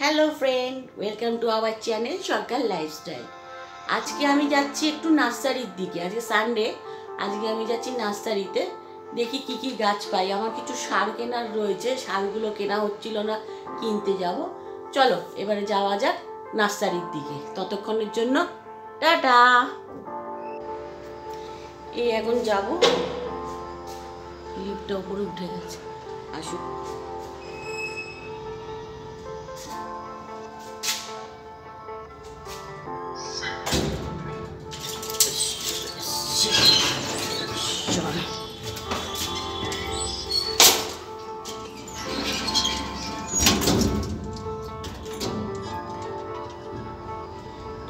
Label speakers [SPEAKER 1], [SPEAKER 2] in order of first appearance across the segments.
[SPEAKER 1] Hello friend, welcome to our channel Sarkar lifestyle. আজকে আমি যাচ্ছি একটু নার্সারির দিকে। আজকে সানডে, আজকে আমি যাচ্ছি নার্সারিতে। দেখি কি কি গাছ পাই। আমার কিছু সার কেনার রয়েছে, সারগুলো কেনা হচ্ছিল না, কিনতে যাব। চলো এবারে যাওয়া যাক নার্সারির দিকে। ততক্ষণের জন্য টাটা। এই এখন যাব, লিফটটা উপরে উঠে গেছে, আসুক।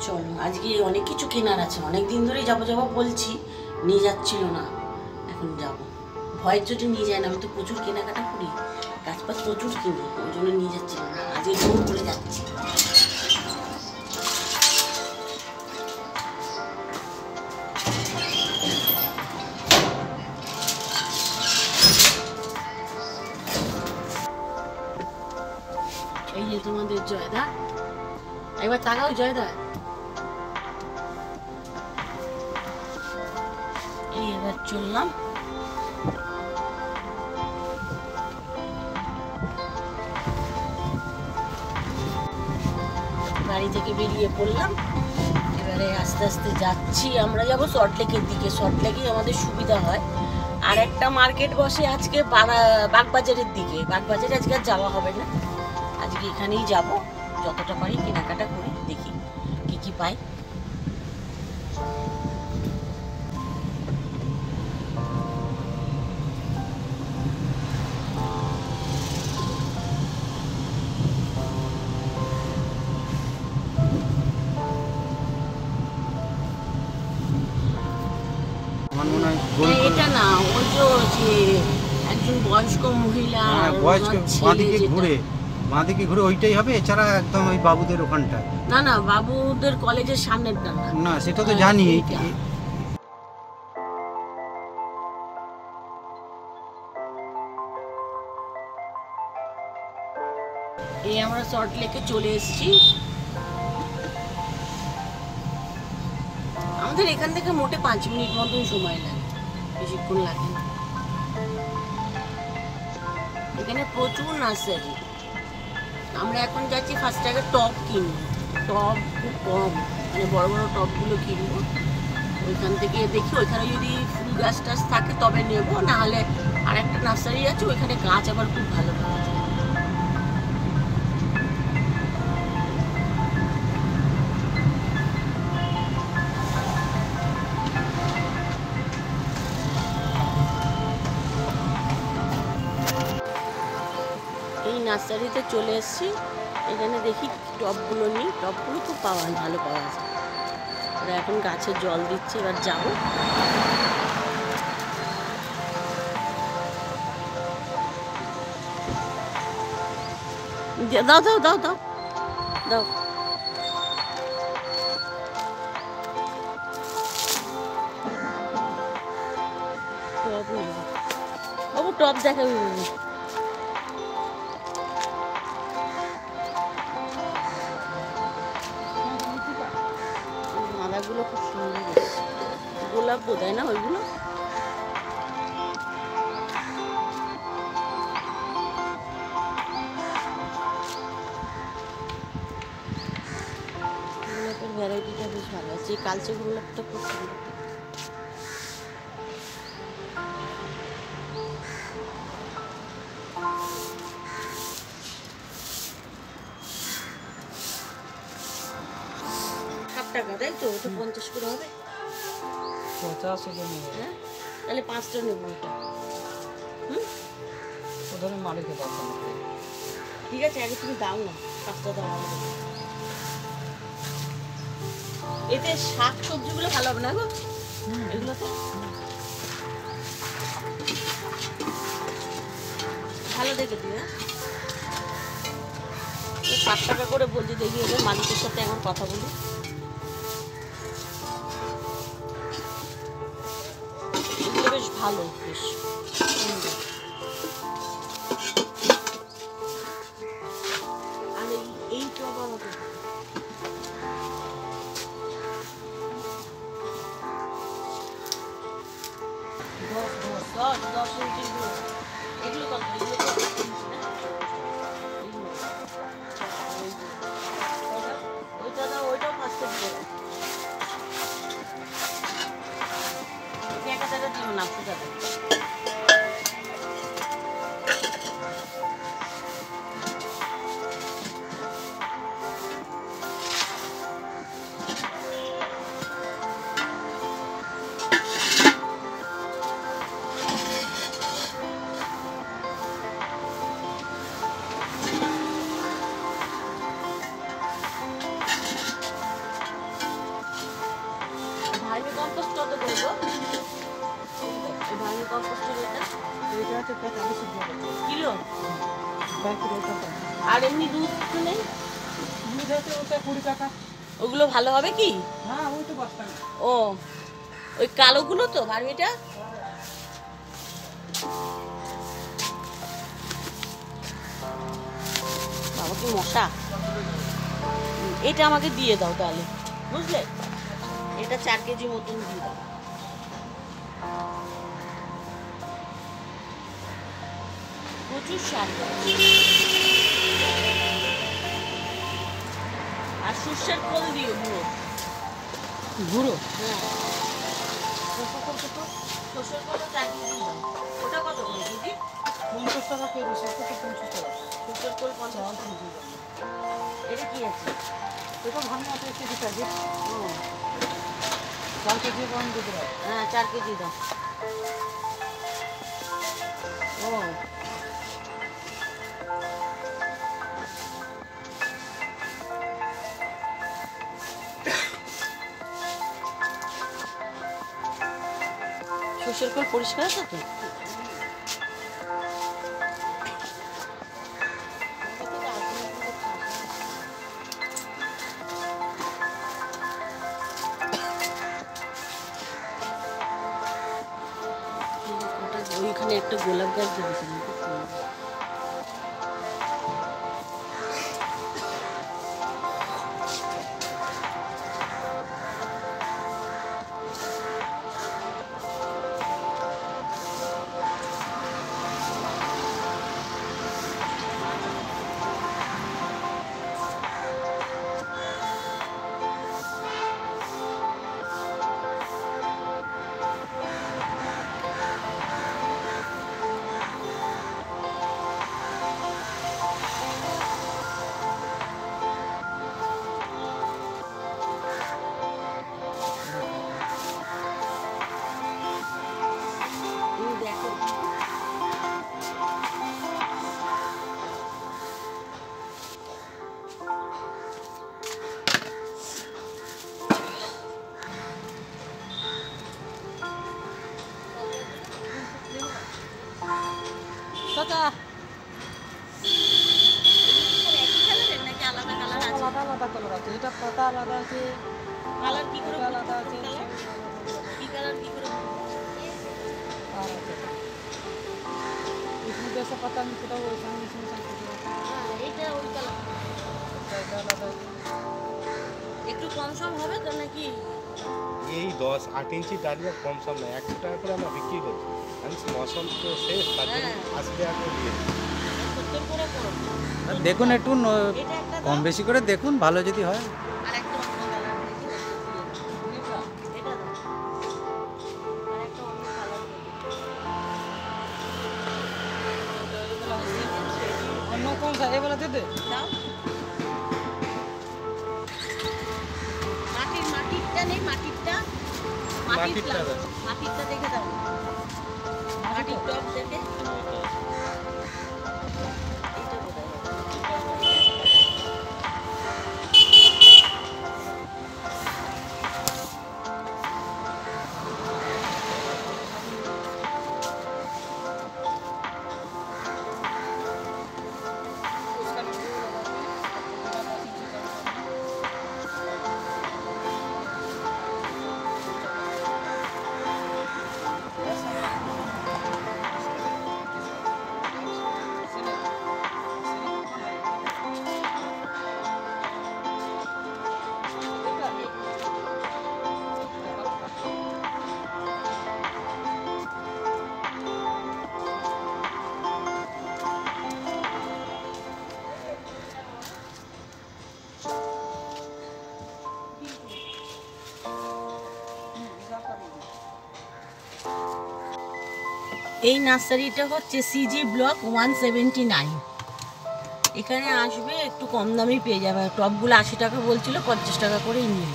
[SPEAKER 1] চলো, আজকে অনেক কিছু কেনার আছে, অনেক দিন ধরেই যাবো যাবো বলছি, নিয়ে যাচ্ছিল না। এখন যাব, ভয়ের যদি নিয়ে যায় না। আমি তো প্রচুর কেনাকাটা করি, গাছপাছ প্রচুর কিনি, ওই জন্য নিয়ে যাচ্ছিল না। আজকে জোর করে যাচ্ছি। এই যে তোমাদের জয়দা, একবার তাকাও জয়দা। এই এবার চললাম। বাড়ি থেকে বেরিয়ে পড়লাম, এবারে আস্তে আস্তে যাচ্ছি। আমরা যাবো সল্টলেকের দিকে, সল্টলেকেই আমাদের সুবিধা হয়। আর একটা মার্কেট বসে আজকে বাগবাজারের দিকে। বাগবাজারে আজকে আর যাওয়া হবে না, আজকে এখানেই যাব। যতটা পারি কেনাকাটা করি, দেখি কি কি পাই। এটা না, ওই যে একজন বয়স্ক মহিলা,
[SPEAKER 2] বাঁদিকে ঘুরে ওইটাই হবে। এছাড়া একদম ওই বাবুদের ওখানটা
[SPEAKER 1] না, না বাবুদের কলেজের সামনেরটা না,
[SPEAKER 2] সেটা তো জানি।
[SPEAKER 1] এই আমরা সল্টলেকে চলে এসেছি। আমাদের এখান থেকে মোটে 5 মিনিট মতন সময় লাগে, বেশিক্ষণ লাগে না। এখানে প্রচুর নার্সারি। আমরা এখন যাচ্ছি ফার্স্ট আগে টব কিনবো। টব খুব কম, মানে বড় বড় টবগুলো কিনবো। ওইখান থেকে দেখি ওইখানে যদি ফুল গাছ টাছ থাকে তবে নেবো, না হলে আর একটা নার্সারি আছে, ওইখানে গাছ আবার খুব ভালো পাওয়া যায়। এই নার্সারিতে চলে এসেছি। এখানে দেখি টবগুলো নিই, টবগুলো খুব ভালো পাওয়া যায়। ওরা এখন গাছে জল দিচ্ছে, এবার যাবো। দাও দাও দাও দাও দাও। টব নেই বাবু, টব দেখাবি? মালাগুলো খুব সুন্দর, গোলাপ বোধ হয় না ওইগুলো। গোলাপের ভ্যারাইটিটা বেশ ভালো আছে। এই কালচে গোলাপটা খুব সুন্দর। টাকা তাই তো, ওটা 50 করে হবে।
[SPEAKER 2] 50 নেবো।
[SPEAKER 1] হ্যাঁ, তাহলে 5টা নেবো। ওটা
[SPEAKER 2] ওখানে মালিকে পাবো।
[SPEAKER 1] ঠিক আছে, আগে তুমি দাও না, 5টা দাও। এতে শাক সবজিগুলো ভালো হবে না গো, এগুলোতে ভালো দেখে দিই। হ্যাঁ, 7 টাকা করে বলছি। দেখি এদের মালিকের সাথে এখন কথা বলি। এগুলো বেশ ভালো, বেশ সুন্দর। আর এই দশ ইঞ্চির গুলো। এগুলো কত? এগুলো কত? এগুলো। ওইটা দাও, ওইটাও 5 কেজি দেবো। 1,000 দিও না, ফুটা দেবো। ভার্মি কম্পোস্ট কত করবো? Vermi কম্পোস্টের kilo. আর এমনি দুধ তো নেই?
[SPEAKER 3] দুধ আছে ওটা 20 টাকা।
[SPEAKER 1] ওগুলো ভালো হবে কি?
[SPEAKER 3] হ্যাঁ ওই তো বস্তা না।
[SPEAKER 1] ও, ওই কালোগুলো তো ভার্মিটা? বাবা কি মশা। এটা আমাকে দিয়ে দাও তাহলে, বুঝলে? এটা 4 কেজি মতন দিয়ে দাও। প্রচুর সার আর সর্ষের খোল দিও গুঁড়ো।
[SPEAKER 3] গুঁড়ো
[SPEAKER 1] হ্যাঁ, সর্ষের খোলও 4 কেজি দাও। ওটা কত করে কেজি?
[SPEAKER 3] 50 টাকা কেজি, 50 টাকা।
[SPEAKER 1] সর্ষের খোল 50 কেজি। এটা কি আছে?
[SPEAKER 3] এটা ভালো আছে 1 কেজি প্যাকেট।
[SPEAKER 1] ও
[SPEAKER 3] 4 কেজি কম দিতে হবে।
[SPEAKER 1] হ্যাঁ, 4 কেজি দাও। ও সর্ষের খোল পরিষ্কার আছে তো? ওইখানে একটা গোলাপ গাছ দেখেছিলাম, খুব সুন্দর। দেখো
[SPEAKER 3] টাকা
[SPEAKER 1] একই কালারের নাকি আলাদা কালার আছে?
[SPEAKER 3] আলাদা আলাদা কালার আছে। এটা পাতা আলাদা আছে,
[SPEAKER 1] কালার কি করে
[SPEAKER 3] এটা আলাদা আছে।
[SPEAKER 1] কি কালার কি করে?
[SPEAKER 3] আর আছে इसमें जैसा पता नहीं चला वो इसमें इसमें सब कुछ है।
[SPEAKER 1] এটা ওই কালার।
[SPEAKER 3] এটা আলাদা আছে।
[SPEAKER 1] একটু কম সম হবে তো নাকি?
[SPEAKER 4] এই 10-8 ইঞ্চি ডালিয়া কম সম নয়, 100 টাকা করে আমরা বিক্রি করছি। আমি মৌসুম তো শেষ, তার জন্য
[SPEAKER 1] হ্যাঁ।
[SPEAKER 4] 80 টাকা করে দিয়ে দিই।
[SPEAKER 1] 70 করে করো।
[SPEAKER 2] আর দেখুন একটু
[SPEAKER 1] এটা একটা
[SPEAKER 2] কম
[SPEAKER 1] দাও,
[SPEAKER 2] বেশি করে দেখুন, ভালো যদি হয়।
[SPEAKER 1] আর একটা অন্য কালার দেখি।
[SPEAKER 3] এটা
[SPEAKER 1] এটা দাও, আর একটা অন্য কালার
[SPEAKER 3] अन्य कौन सा ये वाला दे दे।
[SPEAKER 1] দাও। মাটিরটা নেই, মাটিরটা
[SPEAKER 4] মাটিরটা দাও।
[SPEAKER 1] মাটিরটা দেখে দাও, মাটির টপ দেখে। এইটা বোধহয় হবে। এই নার্সারিটা হচ্ছে সিজি ব্লক 179। এখানে আসবে একটু কম দামেই পেয়ে যাবে। টবগুলো 80 টাকা বলছিল, 50 টাকা করেই নিল।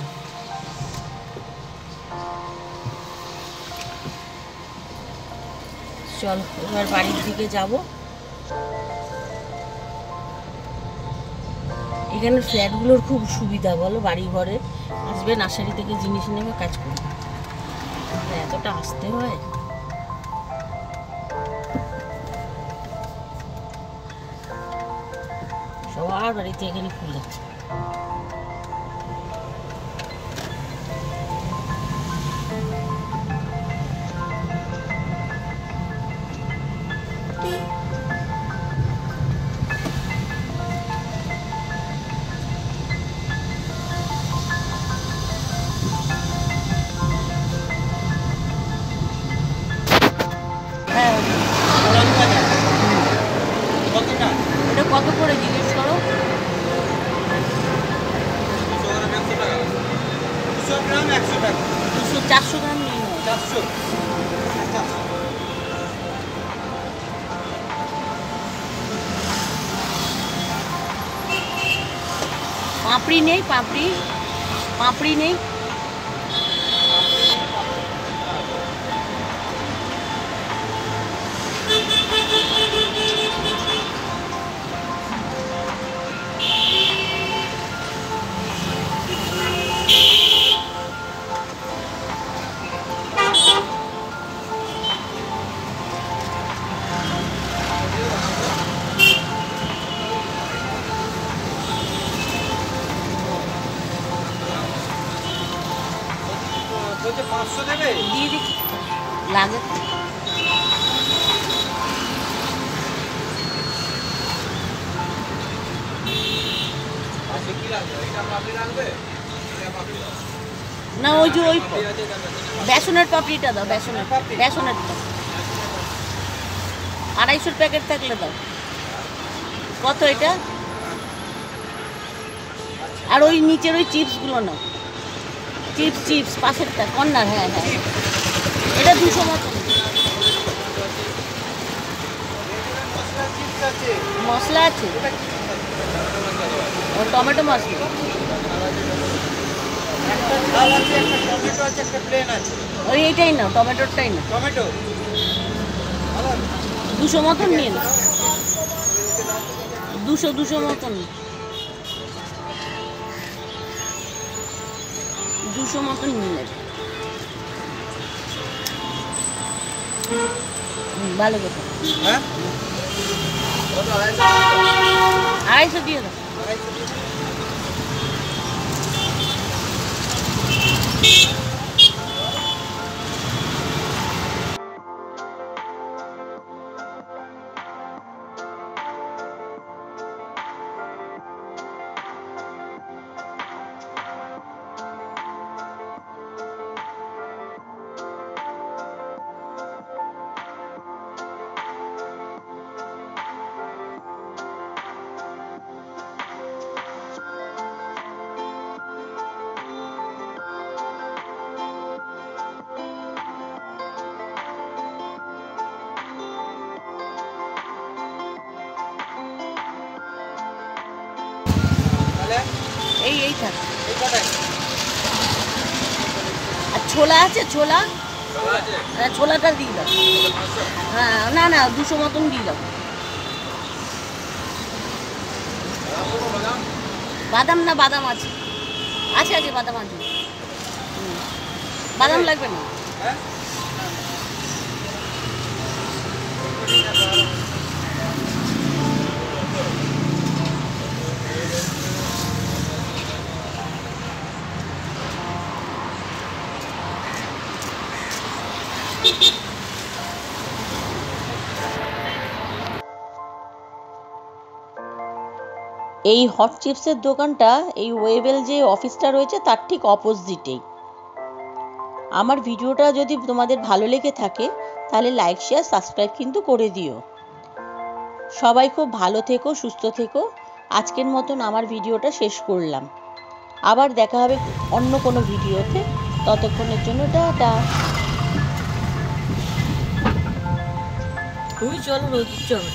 [SPEAKER 1] চল এবার বাড়ির দিকে যাব। এখানে ফ্ল্যাটগুলোর খুব সুবিধা বলো, বাড়ি ঘরে আসবে, নার্সারি থেকে জিনিস নেবে, কাজ করবে। এতটা আসতে হয়। সবার বাড়িতে এখানে ফুল আছে। হ্যাঁ, এটা কত করে জিজ্ঞেস করো? 400 গ্রাম নিয়ে নাও। পাপড়ি নেই? পাপড়ি নেই?
[SPEAKER 2] বলছে 500 দেবে।
[SPEAKER 1] দিয়ে দিচ্ছি, লাগে তো। না ওই যে ওই বেসনের পাপড়িটা দাও, বেসনের বেসনেরটা 250 প্যাকেট থাকলে দাও। কত এটা? আর ওই নিচের ওই চিপসগুলো নাও, চিপস পাশেরটা কর্নার। হ্যাঁ হ্যাঁ, এটা 200 মতো। মশলা আছে, ও টমেটো মশলা। ওই এইটাই নাও, টমেটোরটাই না, 200 মতন নিয়ে নাও। 200 মতন, 200 মতন নিয়ে নেবে। ভালো কথা।
[SPEAKER 2] হ্যাঁ,
[SPEAKER 1] 250 দিয়ে দাও। এই থাক। আর ছোলা আছে? ছোলা, ছোলাটা দিয়ে দাও। হ্যাঁ, না 200 মতন দিয়ে দাও। বাদাম না? বাদাম আছে, বাদাম আছে। বাদাম লাগবে না? এই হট চিপসের দোকানটা এই ওয়েবেল যে অফিসটা রয়েছে তার ঠিক অপোজিটেই। আমার ভিডিওটা যদি তোমাদের ভালো লেগে থাকে তাহলে লাইক, শেয়ার, সাবস্ক্রাইব কিন্তু করে দিও। সবাই খুব ভালো থেকো, সুস্থ থেকো। আজকের মতন আমার ভিডিওটা শেষ করলাম। আবার দেখা হবে অন্য কোনো ভিডিওতে। ততক্ষণের জন্য টাটা। তুমি চলো রোদ চলো